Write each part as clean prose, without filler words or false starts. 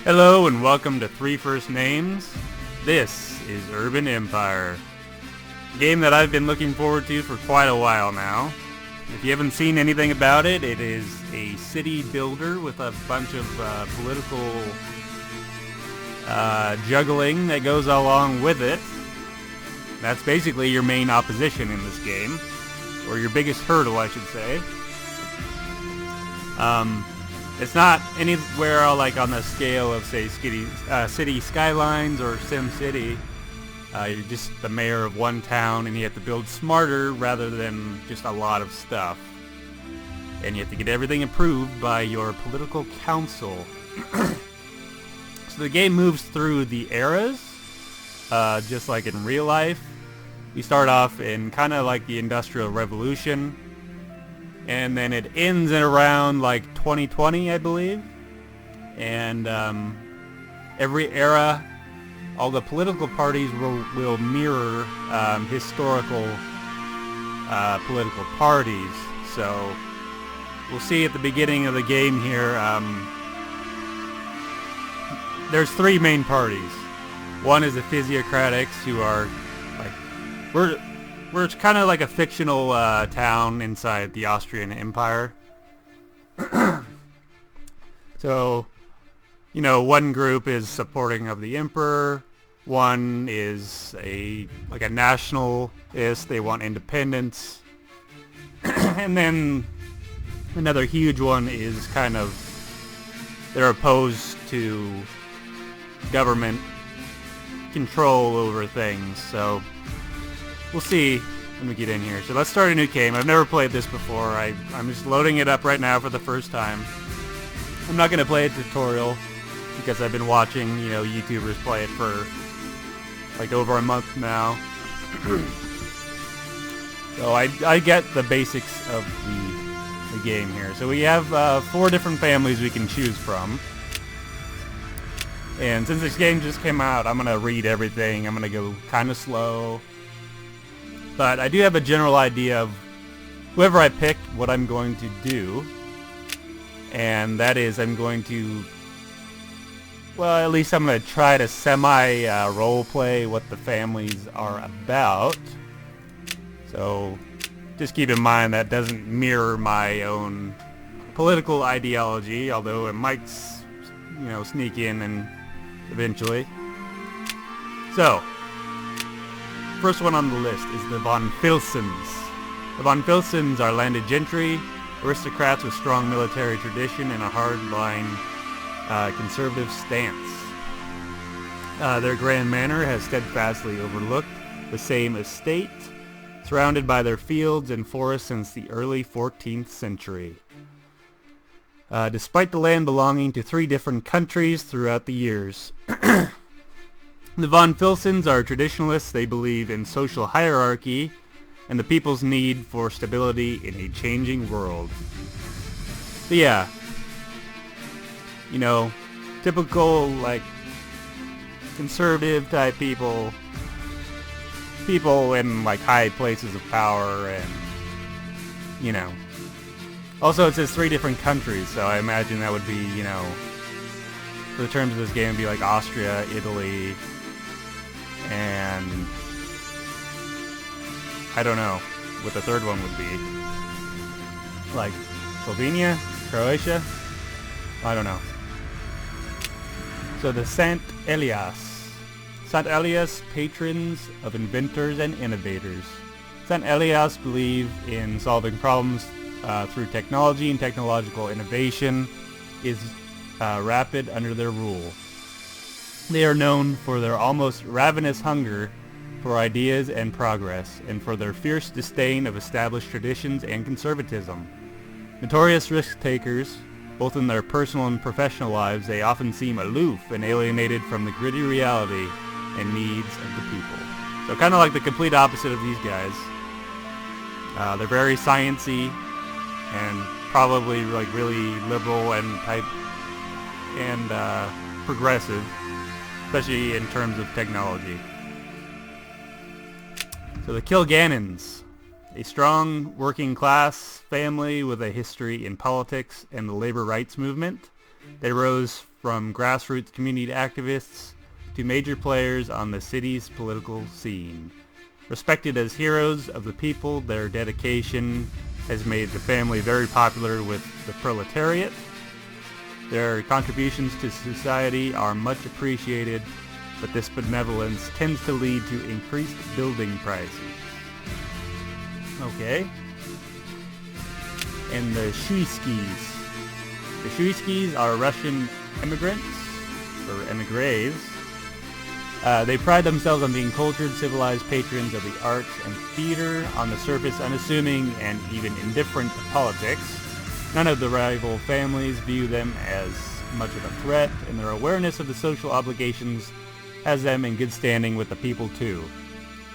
Hello and welcome to Three First Names. This is Urban Empire, a game that I've been looking forward to for quite a while now. If you haven't seen anything about it, it is a city builder with a bunch of political juggling that goes along with it. That's basically your main opposition in this game, or your biggest hurdle, I should say. It's not anywhere like on the scale of, say, City Skylines or Sim City. You're just the mayor of one town, and you have to build smarter rather than just a lot of stuff. And you have to get everything approved by your political council. So the game moves through the eras, just like in real life. You start off in kind of like the Industrial Revolution, and then it ends at around like 2020, I believe. And every era, all the political parties will mirror historical political parties. So we'll see at the beginning of the game here, there's three main parties. One is the physiocratics, who are like, we're kind of like a fictional town inside the Austrian Empire. So, you know, one group is supporting of the emperor. One is a nationalist. They want independence. And then another huge one is kind of, they're opposed to government control over things. So we'll see when we get in here. So let's start a new game. I've never played this before. I'm just loading it up right now for the first time. I'm not going to play a tutorial because I've been watching, YouTubers play it for like over a month now. So I get the basics of the game here. So we have 4 different families we can choose from. And since this game just came out, I'm going to read everything. I'm going to go kind of slow. But I do have a general idea of whoever I pick, what I'm going to do. And that is, I'm going to, well, at least I'm going to try to semi-roleplay what the families are about. So just keep in mind that doesn't mirror my own political ideology, although it might, sneak in and eventually. So, first one on the list is the von Filsons. The von Filsons are landed gentry, aristocrats with strong military tradition and a hard-line conservative stance. Their grand manor has steadfastly overlooked the same estate, surrounded by their fields and forests since the early 14th century. Despite the land belonging to 3 different countries throughout the years. The von Filsons are traditionalists. They believe in social hierarchy and the people's need for stability in a changing world. But yeah, typical like conservative type people in like high places of power, and also it says 3 different countries, so I imagine that would be, for the terms of this game, it'd be like Austria, Italy, and I don't know what the third one would be. Like Slovenia? Croatia? I don't know. So the Saint Elias. Saint Elias, patrons of inventors and innovators. Saint Elias believe in solving problems through technology, and technological innovation is rapid under their rule. They are known for their almost ravenous hunger for ideas and progress, and for their fierce disdain of established traditions and conservatism. Notorious risk-takers, both in their personal and professional lives, they often seem aloof and alienated from the gritty reality and needs of the people. So kind of like the complete opposite of these guys. They're very sciencey and probably like really liberal and progressive, especially in terms of technology. So the Kilgannons, a strong working class family with a history in politics and the labor rights movement. They rose from grassroots community activists to major players on the city's political scene. Respected as heroes of the people, their dedication has made the family very popular with the proletariat. Their contributions to society are much appreciated, but this benevolence tends to lead to increased building prices. Okay. And the Shuiskis. The Shuiskis are Russian immigrants, or emigres. They pride themselves on being cultured, civilized patrons of the arts and theater, on the surface unassuming and even indifferent to politics. None of the rival families view them as much of a threat, and their awareness of the social obligations has them in good standing with the people too.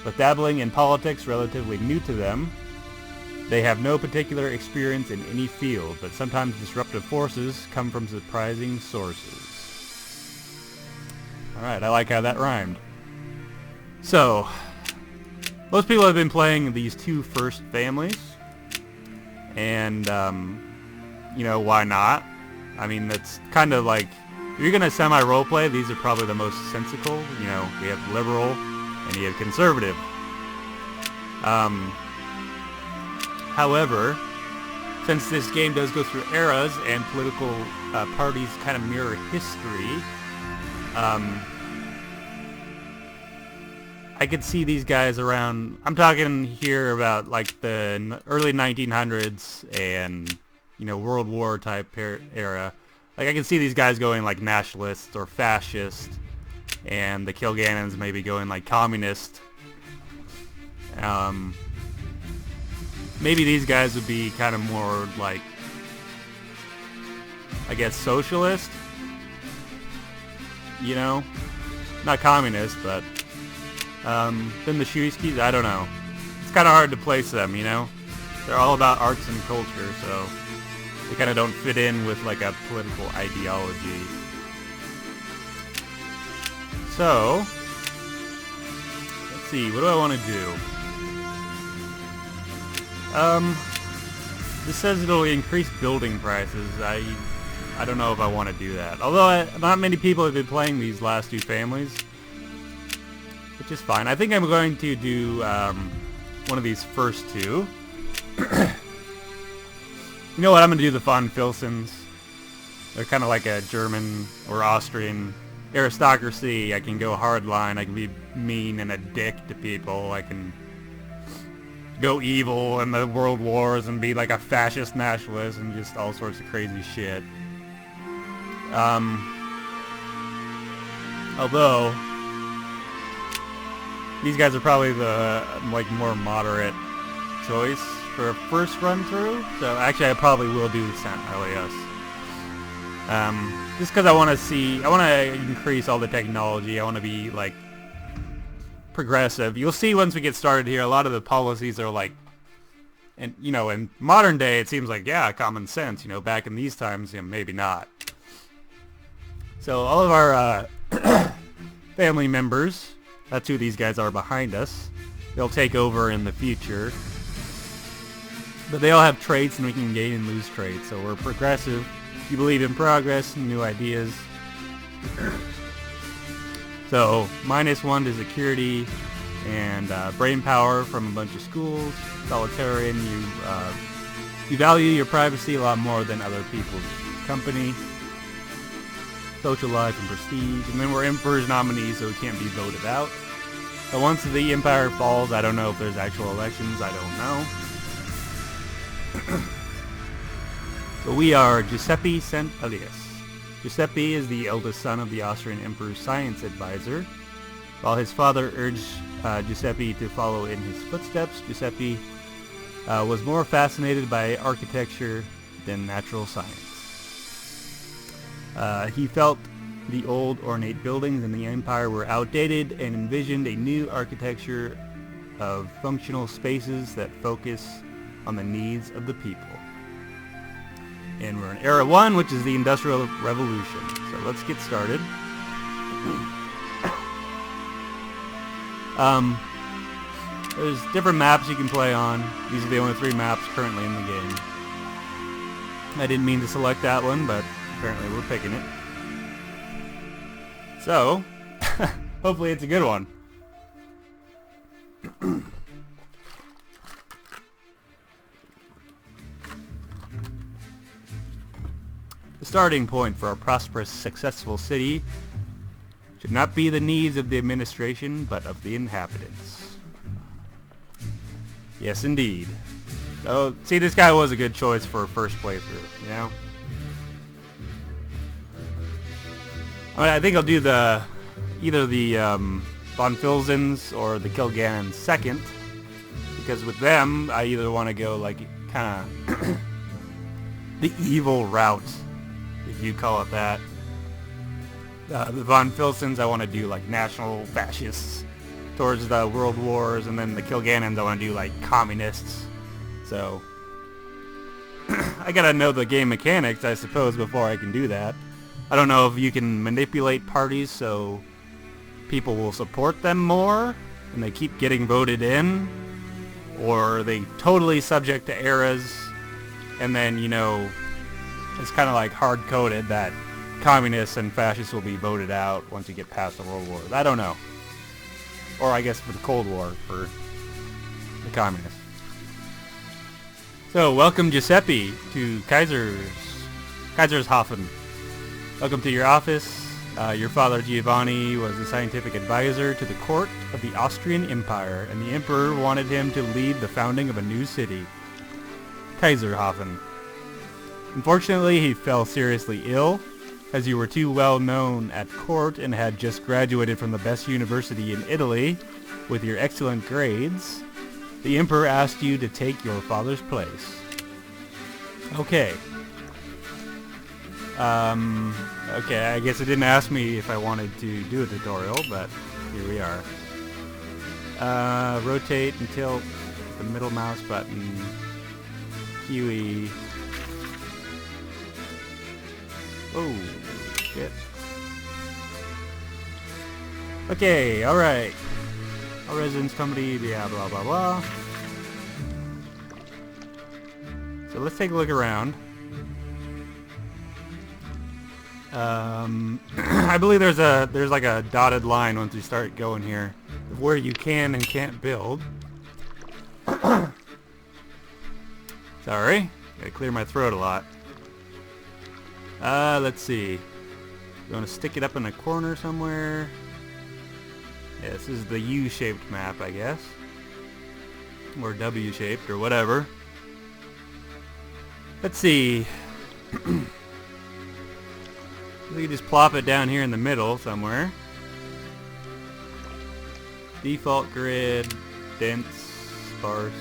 With dabbling in politics relatively new to them, they have no particular experience in any field, but sometimes disruptive forces come from surprising sources. Alright, I like how that rhymed. So, most people have been playing these two first families, and, you know, why not? I mean, that's kind of like, if you're going to semi-roleplay, these are probably the most sensical. You know, we have liberal, and you have conservative. However, since this game does go through eras, and political parties kind of mirror history, I could see these guys around, I'm talking here about like the early 1900s and, you know, World War type era. Like I can see these guys going like nationalist or fascist, and the Kilgannons maybe going like communist. Maybe these guys would be kind of more like, I guess, socialist. You know? Not communist, but then the Shuiskis, I don't know. It's kind of hard to place them, you know? They're all about arts and culture, so they kind of don't fit in with like a political ideology. So, let's see, what do I want to do? This says it'll increase building prices. I don't know if I want to do that. Although not many people have been playing these last two families, which is fine. I think I'm going to do one of these first two. You know what? I'm going to do the von Filsons. They're kind of like a German or Austrian aristocracy. I can go hardline. I can be mean and a dick to people. I can go evil in the world wars and be like a fascist nationalist and just all sorts of crazy shit. Although these guys are probably the like more moderate choice for a first run through. So actually I probably will do Saint Elias. Just because I want to increase all the technology. I want to be like progressive. You'll see once we get started here, a lot of the policies are like, and you know, in modern day it seems like, yeah, common sense. You know, back in these times, you know, maybe not. So all of our family members, that's who these guys are behind us. They'll take over in the future. But they all have traits, and we can gain and lose traits. So we're progressive. You believe in progress and new ideas. So -1 to security and brain power from a bunch of schools. Solitarian, you value your privacy a lot more than other people's company. Social life and prestige. And then we're Emperor's nominees, so we can't be voted out. But once the Empire falls, I don't know if there's actual elections. I don't know. So we are Giuseppe Saint Elias. Giuseppe is the eldest son of the Austrian Emperor's science advisor. While his father urged Giuseppe to follow in his footsteps, Giuseppe was more fascinated by architecture than natural science. He felt the old ornate buildings in the empire were outdated and envisioned a new architecture of functional spaces that focus on the needs of the people. And we're in Era 1, which is the Industrial Revolution. So let's get started. There's different maps you can play on. These are the only 3 maps currently in the game. I didn't mean to select that one, but apparently we're picking it. So, hopefully it's a good one. The starting point for a prosperous, successful city should not be the needs of the administration, but of the inhabitants. Yes, indeed. Oh, see, this guy was a good choice for a first playthrough, you know? I mean, I think I'll do either the Von Filzens or the Kilgannons second, because with them, I either want to go, like, kind of the evil route, if you call it that. The Von Filzens, I want to do, like, national fascists towards the world wars, and then the Kilgannons, I want to do, like, communists. So, I gotta know the game mechanics, I suppose, before I can do that. I don't know if you can manipulate parties so people will support them more, and they keep getting voted in, or are they totally subject to eras, and then, you know, it's kind of like hard-coded that communists and fascists will be voted out once you get past the World Wars. I don't know. Or I guess for the Cold War, for the communists. So, welcome Giuseppe to Kaisershofen. Welcome to your office. Your father Giovanni was a scientific advisor to the court of the Austrian Empire, and the emperor wanted him to lead the founding of a new city, Kaiserhofen. Unfortunately, he fell seriously ill, as you were too well known at court and had just graduated from the best university in Italy with your excellent grades. The emperor asked you to take your father's place. Okay. Okay, I guess it didn't ask me if I wanted to do a tutorial, but here we are. Rotate and tilt the middle mouse button. QE. Oh, shit. Okay, alright. All residents company, yeah, blah, blah, blah. So let's take a look around. I believe there's like a dotted line once you start going here of where you can and can't build. Sorry, gotta clear my throat a lot. Let's see. You want to stick it up in a corner somewhere? Yeah, this is the U-shaped map, I guess. Or W-shaped, or whatever. Let's see. We can just plop it down here in the middle somewhere. Default grid, dense, sparse.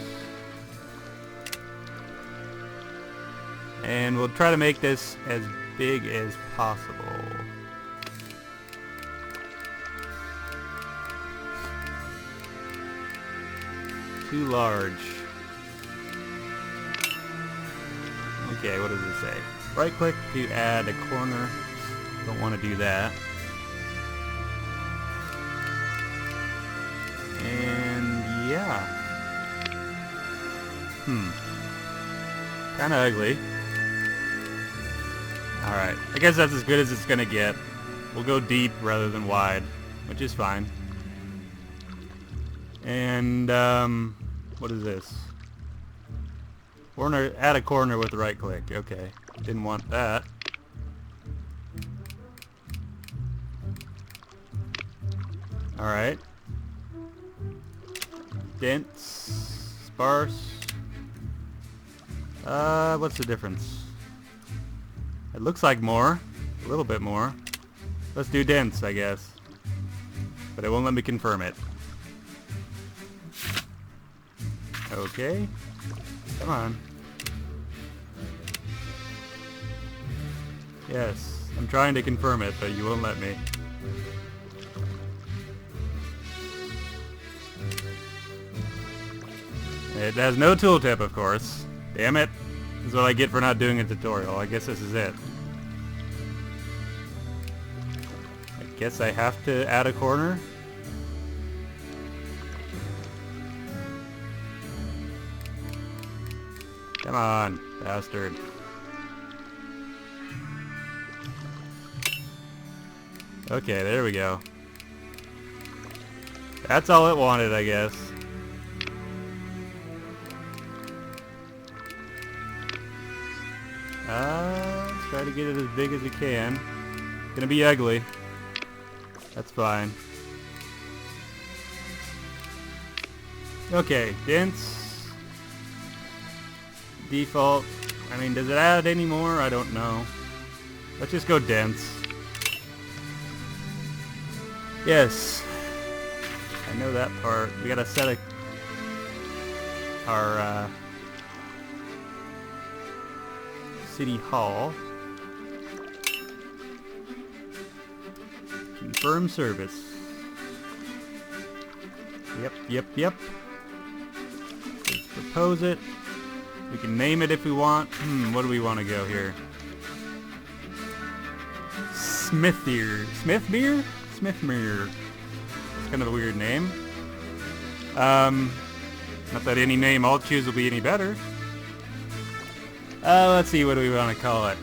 And we'll try to make this as big as possible. Too large. Okay, what does it say? Right click to add a corner. Don't want to do that. And yeah. Kinda ugly. Alright, I guess that's as good as it's gonna get. We'll go deep rather than wide, which is fine. And, what is this? Corner, add a corner with the right click. Okay, didn't want that. Alright. Dense, sparse. What's the difference? It looks like more. A little bit more. Let's do dense, I guess. But it won't let me confirm it. Okay. Come on. Yes. I'm trying to confirm it, but you won't let me. It has no tooltip, of course. Damn it. This is what I get for not doing a tutorial. I guess this is it. I guess I have to add a corner. Come on, bastard. Okay, there we go. That's all it wanted, I guess. Let's try to get it as big as we can. Gonna be ugly. That's fine. Okay, dense. Default. I mean, does it add any more? I don't know. Let's just go dense. Yes. I know that part. We gotta set our City Hall. Confirm service. Yep. Let's propose it. We can name it if we want. What do we want to go here? Smithmere. Smithmere? Smithmere. It's kind of a weird name. Not that any name I'll choose will be any better. Let's see, what do we want to call it?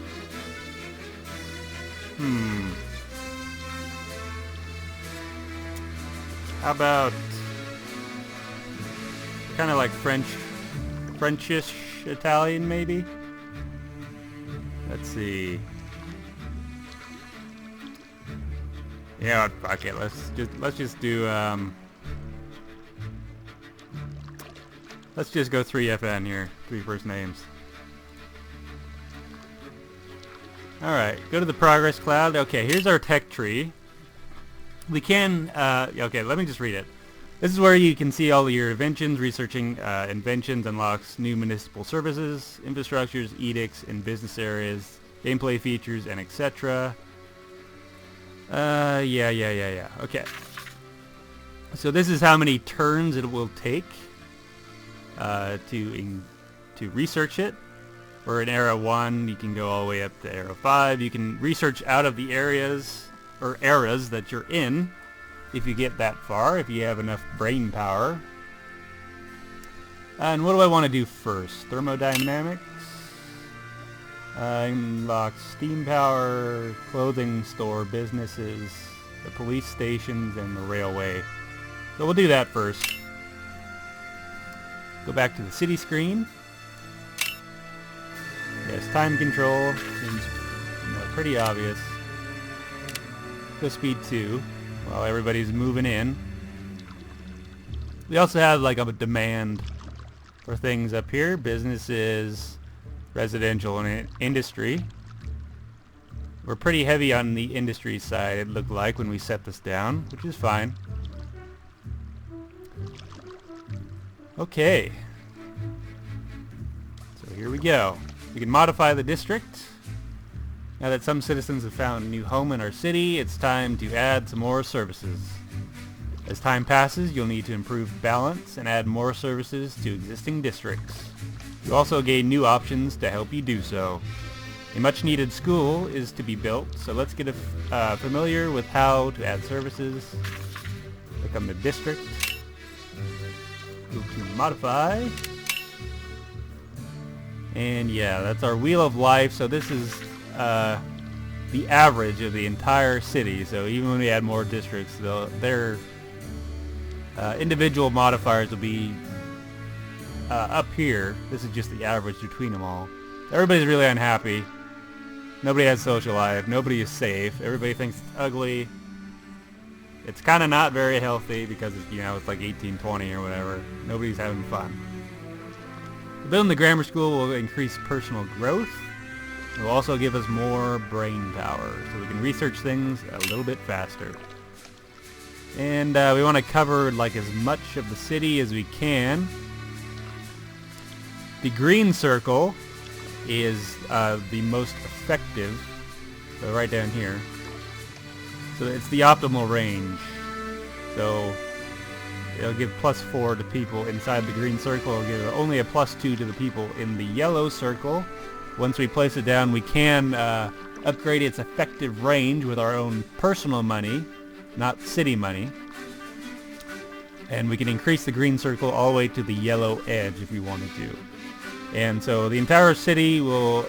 How about kind of like Frenchish Italian maybe? Let's see. Yeah, okay, let's just do let's just go 3FN here. 3 first names. Alright, go to the progress cloud. Okay, here's our tech tree. We can, okay, let me just read it. This is where you can see all your inventions. Researching inventions unlocks new municipal services, infrastructures, edicts, and business areas, gameplay features, and etc. Yeah. Okay. So this is how many turns it will take to research it. Or in Era 1, you can go all the way up to Era 5. You can research out of the areas or eras that you're in if you get that far, if you have enough brain power. And what do I want to do first? Thermodynamics. Unlock steam power, clothing store, businesses, the police stations, and the railway. So we'll do that first. Go back to the city screen. Yes, time control seems pretty obvious. Go speed 2 while everybody's moving in. We also have like a demand for things up here. Businesses, residential, and industry. We're pretty heavy on the industry side, it looked like, when we set this down, which is fine. Okay. So here we go. We can modify the district. Now that some citizens have found a new home in our city, it's time to add some more services. As time passes, you'll need to improve balance and add more services to existing districts. You also gain new options to help you do so. A much-needed school is to be built, so let's get familiar with how to add services. Click on the district. Go to modify. And yeah, that's our Wheel of Life. So this is the average of the entire city. So even when we add more districts, their individual modifiers will be up here. This is just the average between them all. Everybody's really unhappy. Nobody has social life. Nobody is safe. Everybody thinks it's ugly. It's kind of not very healthy because it's, you know, it's like 1820 or whatever. Nobody's having fun. Building the grammar school will increase personal growth. It will also give us more brain power, so we can research things a little bit faster. And we want to cover like as much of the city as we can. The green circle is the most effective. So right down here. So it's the optimal range. So it'll give +4 to people inside the green circle. It'll give only a +2 to the people in the yellow circle. Once we place it down, we can upgrade its effective range with our own personal money, not city money. And we can increase the green circle all the way to the yellow edge if we wanted to. And so the entire city will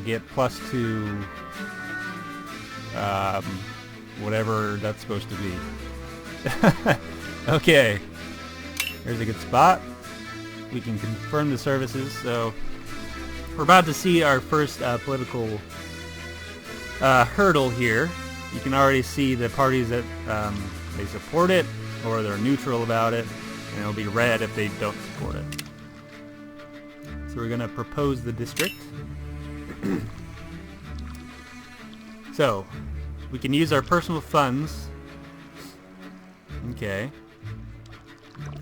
get +2 Um, whatever that's supposed to be. Okay. Here's a good spot. We can confirm the services. So we're about to see our first political hurdle here. You can already see the parties that they support it or they're neutral about it, and it'll be red if they don't support it. So we're going to propose the district. So we can use our personal funds. Okay.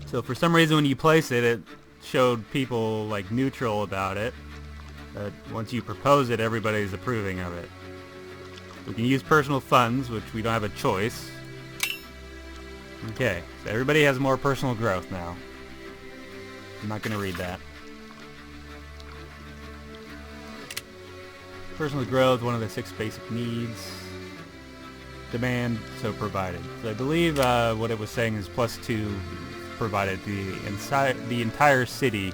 So for some reason when you place it, it showed people like neutral about it. But once you propose it, everybody's approving of it. We can use personal funds, which we don't have a choice. Okay, so everybody has more personal growth now. I'm not going to read that. Personal growth, one of the 6 basic needs. Demand, so provided. So I believe what it was saying is +2 provided the entire city.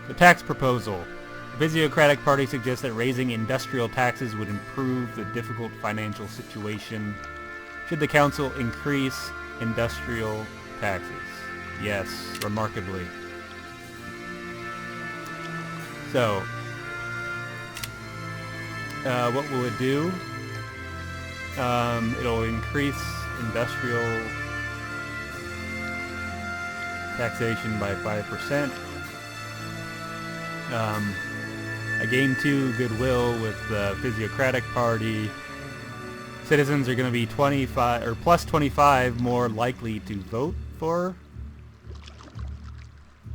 The tax proposal. The Physiocratic Party suggests that raising industrial taxes would improve the difficult financial situation. Should the council increase industrial taxes? Yes, remarkably. So, what will it do? It'll increase industrial taxation by 5%. I gain 2 goodwill with the Physiocratic Party. Citizens are going to be 25 or +25 more likely to vote for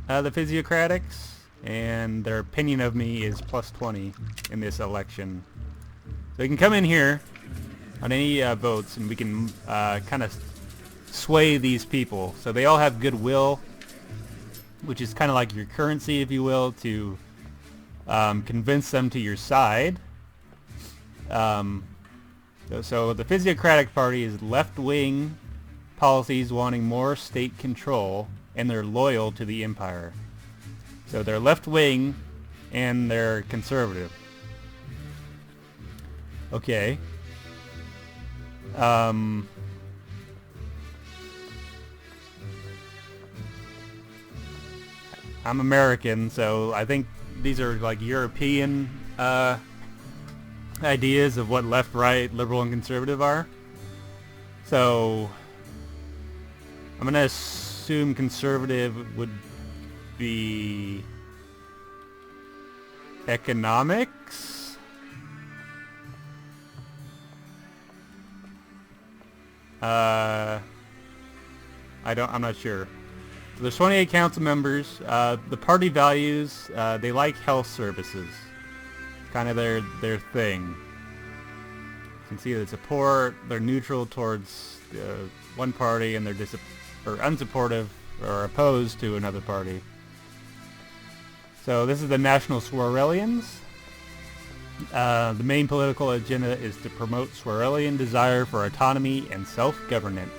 the Physiocratics, and their opinion of me is +20 in this election. So you can come in here on any votes, and we can kind of sway these people. So they all have goodwill, which is kind of like your currency, if you will, to convince them to your side. So the Physiocratic Party is left-wing policies wanting more state control, and they're loyal to the empire. So they're left-wing and they're conservative. Okay. I'm American, so I think these are like European ideas of what left, right, liberal, and conservative are. So I'm going to assume conservative would be economics. I'm not sure. So there's 28 council members. The party values, they like health services. Kind of their thing. You can see the support, they're neutral towards one party, and they're unsupportive or opposed to another party. So this is the National Swarelians. The main political agenda is to promote Swarelian desire for autonomy and self-governance.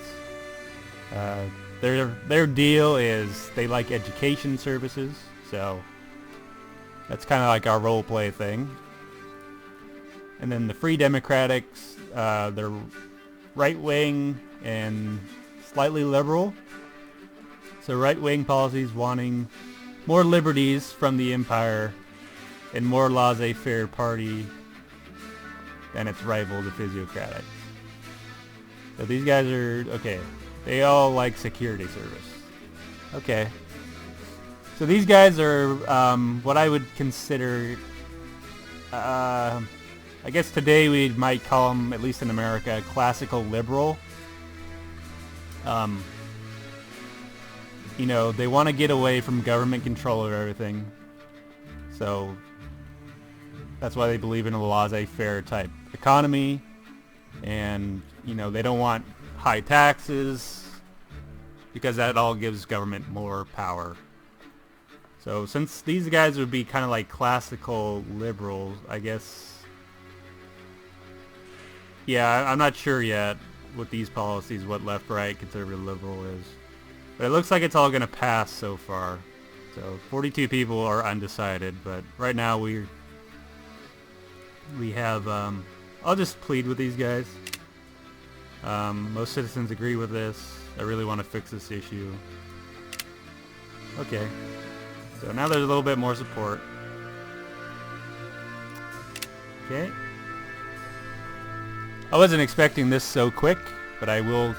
Their deal is they like education services, so that's kind of like our role play thing. And then the Free Democrats, they're right-wing and slightly liberal. So right-wing policies wanting more liberties from the empire and more laissez-faire party than its rival, the Physiocratics. So these guys are, okay, they all like security service. Okay. So these guys are what I would consider, I guess today we might call them, at least in America, classical liberal. You know, they want to get away from government control of everything. So that's why they believe in a laissez-faire type economy. And, you know, they don't want high taxes because that all gives government more power. So since these guys would be kind of like classical liberals, I guess, yeah, I'm not sure yet with these policies what left, right, conservative, liberal is. But it looks like it's all going to pass so far. So 42 people are undecided, but right now we have I'll just plead with these guys. Most citizens agree with this. I really want to fix this issue. Okay. So now there's a little bit more support. Okay. I wasn't expecting this so quick, but I will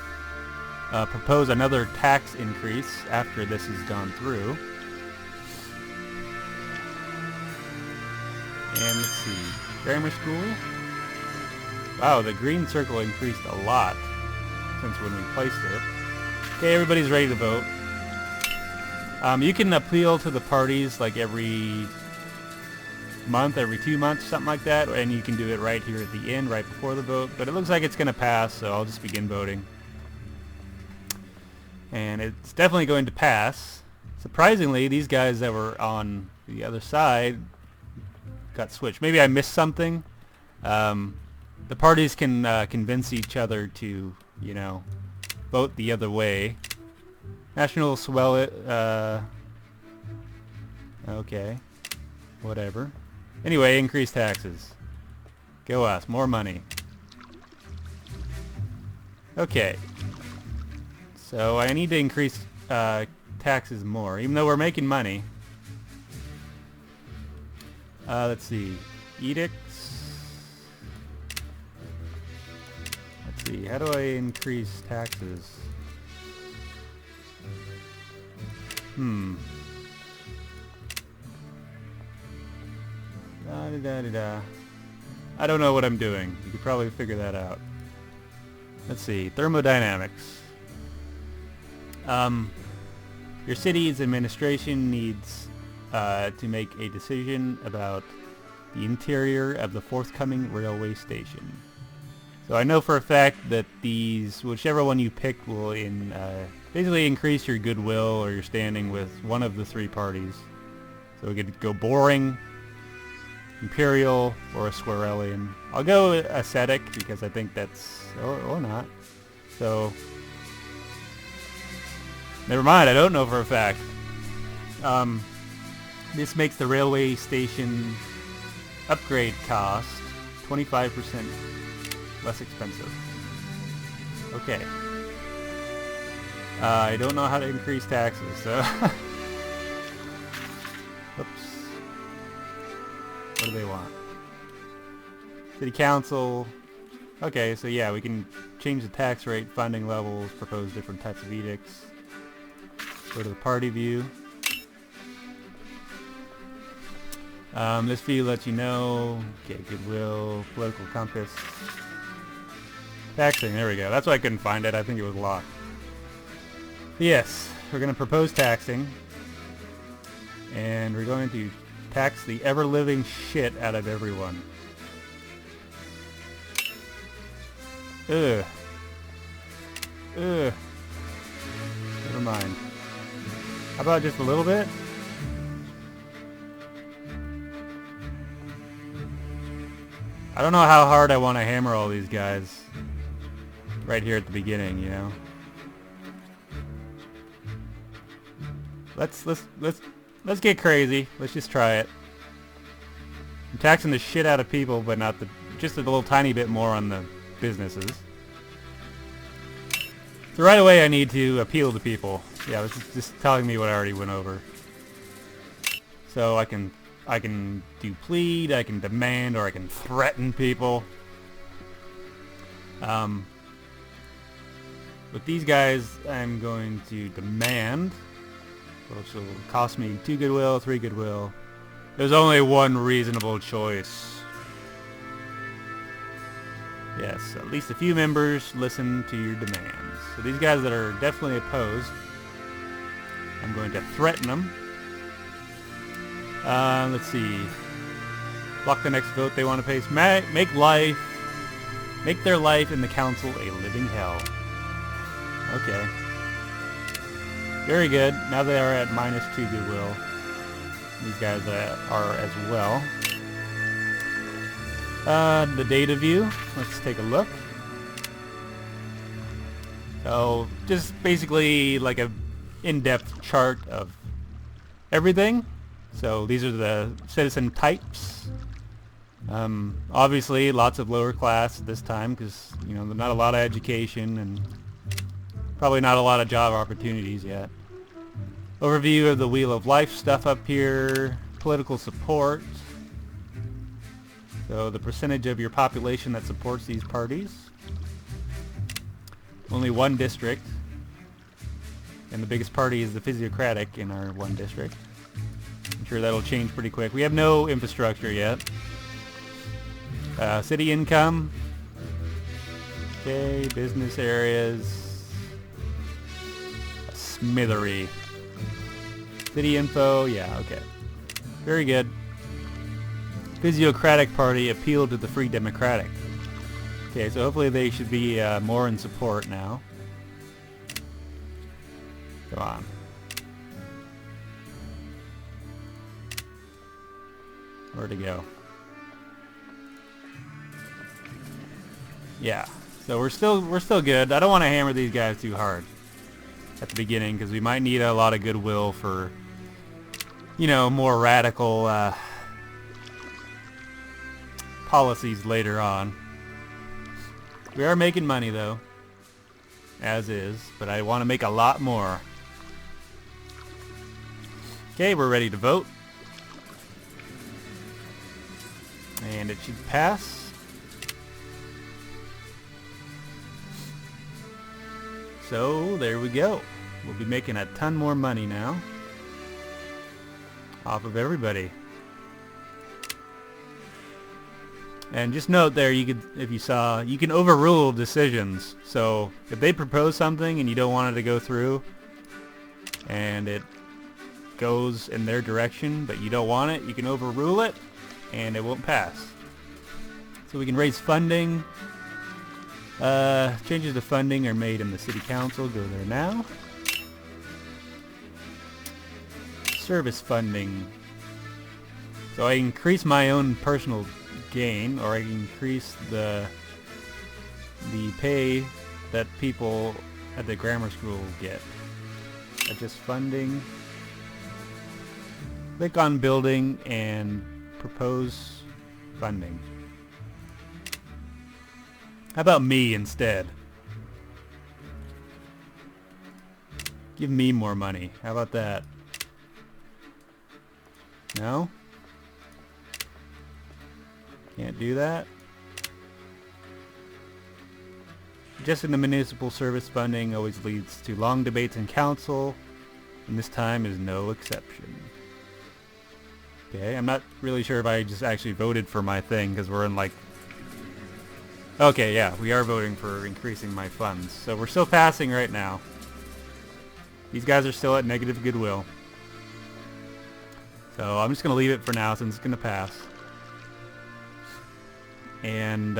propose another tax increase after this is gone through. And let's see. Grammar school. Wow, the green circle increased a lot since when we placed it. Okay, everybody's ready to vote. You can appeal to the parties like every month, every 2 months, something like that, and you can do it right here at the end, right before the vote. But it looks like it's going to pass, so I'll just begin voting. And it's definitely going to pass. Surprisingly, these guys that were on the other side got switched. Maybe I missed something. The parties can convince each other to, you know, vote the other way. National swell it. Okay. Whatever. Anyway, increase taxes. Go us. More money. Okay. So I need to increase taxes more, even though we're making money. Let's see. Edicts. Let's see. How do I increase taxes? I don't know what I'm doing. You could probably figure that out. Let's see. Thermodynamics. Your city's administration needs to make a decision about the interior of the forthcoming railway station. So I know for a fact that these, whichever one you pick, will basically increase your goodwill or your standing with one of the three parties. So we could go boring, imperial, or a Squirrelian. I'll go ascetic because I think that's, or not. So, never mind, I don't know for a fact. This makes the railway station upgrade cost 25% less expensive. Okay. I don't know how to increase taxes, so... Oops. What do they want? City Council. Okay, so yeah, we can change the tax rate, funding levels, propose different types of edicts. Go to the party view. This view lets you know. Okay, goodwill, political compass. Taxing, there we go. That's why I couldn't find it. I think it was locked. Yes, we're going to propose taxing. And we're going to tax the ever-living shit out of everyone. Ugh. Ugh. Never mind. How about just a little bit? I don't know how hard I want to hammer all these guys right here at the beginning, you know. Let's get crazy. Let's just try it. I'm taxing the shit out of people, but not just a little tiny bit more on the businesses. So right away I need to appeal to people. Yeah, it's just telling me what I already went over. So I can do plead, I can demand, or I can threaten people. With these guys, I'm going to demand, which will cost me 2 goodwill, 3 goodwill. There's only one reasonable choice. Yes, at least a few members listen to your demands. So these guys that are definitely opposed, I'm going to threaten them. Let's see. Block the next vote they want to pass. Make their life in the council a living hell. Okay. Very good. Now they are at -2 goodwill. These guys are as well. The data view. Let's take a look. So, just basically like a in-depth chart of everything. So these are the citizen types. Obviously, lots of lower class at this time because, you know, there's not a lot of education and probably not a lot of job opportunities yet. Overview of the Wheel of Life stuff up here. Political support. So the percentage of your population that supports these parties. Only one district. And the biggest party is the Physiocratic in our one district. I'm sure that'll change pretty quick. We have no infrastructure yet. City income. Okay, business areas. A smithery. City info, yeah, okay. Very good. Physiocratic Party appealed to the Free Democratic. Okay, so hopefully they should be more in support now. Come on. Where'd it go? Yeah. So we're still good. I don't want to hammer these guys too hard at the beginning because we might need a lot of goodwill for, you know, more radical policies later on. We are making money though, as is, but I want to make a lot more. Okay, we're ready to vote. And it should pass. So there we go. We'll be making a ton more money now off of everybody. And just note there, you could, if you saw, you can overrule decisions. So if they propose something and you don't want it to go through, and it goes in their direction, but you don't want it, you can overrule it, and it won't pass. So we can raise funding. Changes to funding are made in the city council. Go there now. Service funding. So I increase my own personal gain, or I can increase the pay that people at the grammar school get. Adjust funding. Click on building and propose funding. How about me instead? Give me more money. How about that? No? Can't do that? Adjusting the municipal service funding always leads to long debates in council, and this time is no exception. Okay, I'm not really sure if I just actually voted for my thing, because we're in like... Okay, yeah, we are voting for increasing my funds. So we're still passing right now. These guys are still at negative goodwill. So I'm just going to leave it for now since it's going to pass. And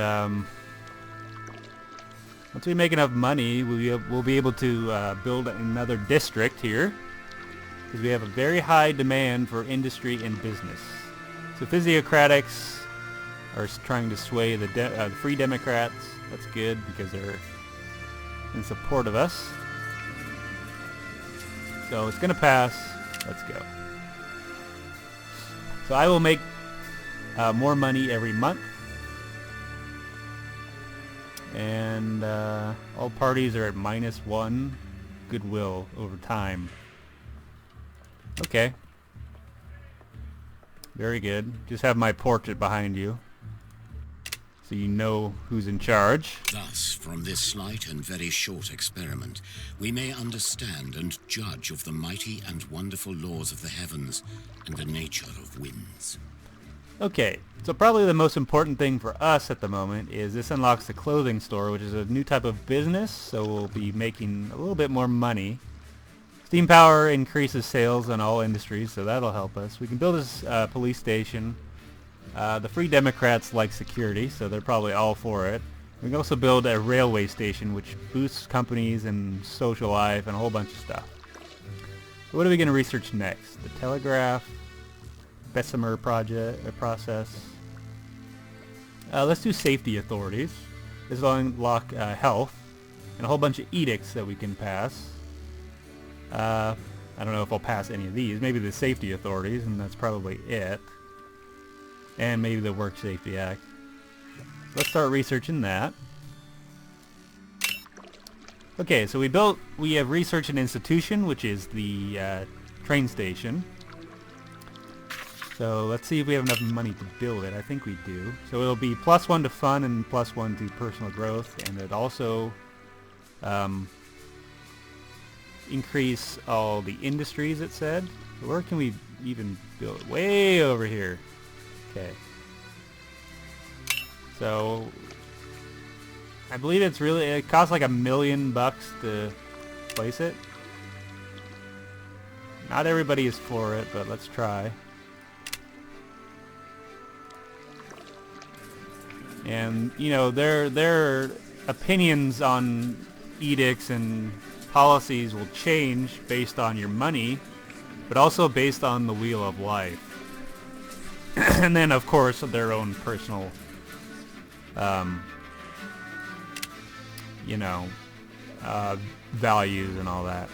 once we make enough money, we'll be able to build another district here. Because we have a very high demand for industry and business. So physiocratics are trying to sway the Free Democrats. That's good because they're in support of us. So it's going to pass. Let's go. So I will make more money every month. And all parties are at -1 goodwill over time. Okay. Very good. Just have my portrait behind you, so you know who's in charge. Thus, from this slight and very short experiment, we may understand and judge of the mighty and wonderful laws of the heavens and the nature of winds. Okay, so probably the most important thing for us at the moment is this unlocks the clothing store, which is a new type of business, so we'll be making a little bit more money. Steam power increases sales on all industries, so that'll help us. We can build this police station. The Free Democrats like security, so they're probably all for it. We can also build a railway station, which boosts companies and social life and a whole bunch of stuff. So what are we going to research next? The telegraph, Bessemer process. Let's do safety authorities. This will unlock health and a whole bunch of edicts that we can pass. I don't know if I'll pass any of these. Maybe the safety authorities, and that's probably it. and maybe the Work Safety Act. Let's start researching that. Okay, so we have Research and Institution, which is the train station. So let's see if we have enough money to build it. I think we do. So it'll be +1 to fun and +1 to personal growth, and it also increase all the industries, it said. So where can we even build it? Way over here. Okay. So I believe it costs like $1 million to place it. Not everybody is for it, but let's try. And you know, their opinions on edicts and policies will change based on your money, but also based on the wheel of life. And then of course their own personal values and all that.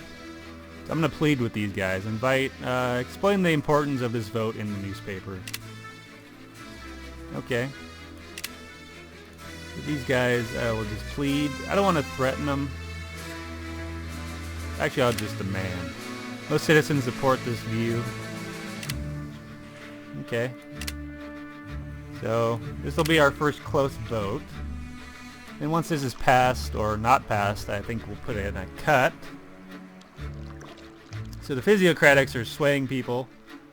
So I'm going to plead with these guys. Explain the importance of this vote in the newspaper. Okay. So these guys will just plead. I don't want to threaten them. Actually, I'll just demand. Most citizens support this view. Okay. So this will be our first close vote. And once this is passed, or not passed, I think we'll put it in a cut. So the physiocratics are swaying people.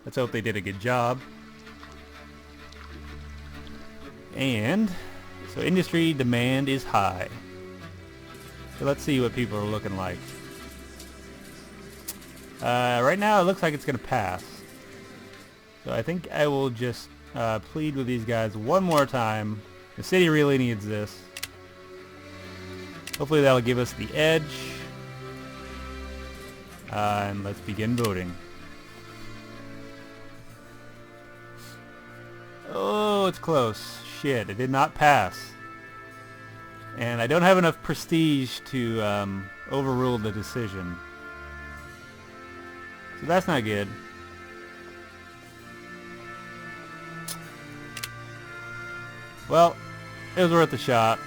Let's hope they did a good job. And so industry demand is high. So let's see what people are looking like. Right now it looks like it's going to pass. So I think I will just plead with these guys one more time. The city really needs this. Hopefully that'll give us the edge. And let's begin voting. Oh, it's close. Shit, it did not pass. And I don't have enough prestige to overrule the decision. So that's not good. Well, it was worth a shot.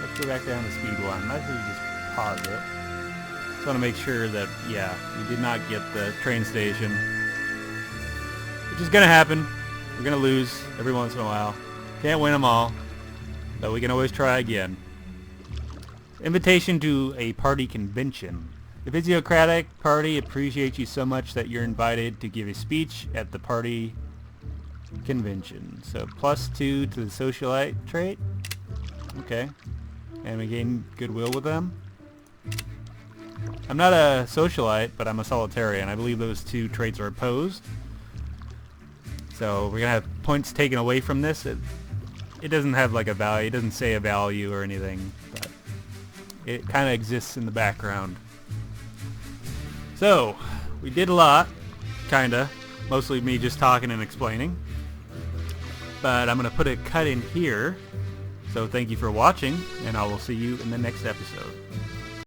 Let's go back down to speed 1. Let's just pause it. Just want to make sure that, yeah, we did not get the train station. Which is going to happen. We're going to lose every once in a while. Can't win them all. But we can always try again. Invitation to a party convention. The Physiocratic Party appreciates you so much that you're invited to give a speech at the party convention. So +2 to the socialite trait. Okay. And we gain goodwill with them. I'm not a socialite, but I'm a solitarian. I believe those two traits are opposed. So we're going to have points taken away from this. It doesn't have like a value. It doesn't say a value or anything. But it kind of exists in the background. So, we did a lot. Kinda. Mostly me just talking and explaining. But I'm going to put a cut in here. So thank you for watching, and I will see you in the next episode.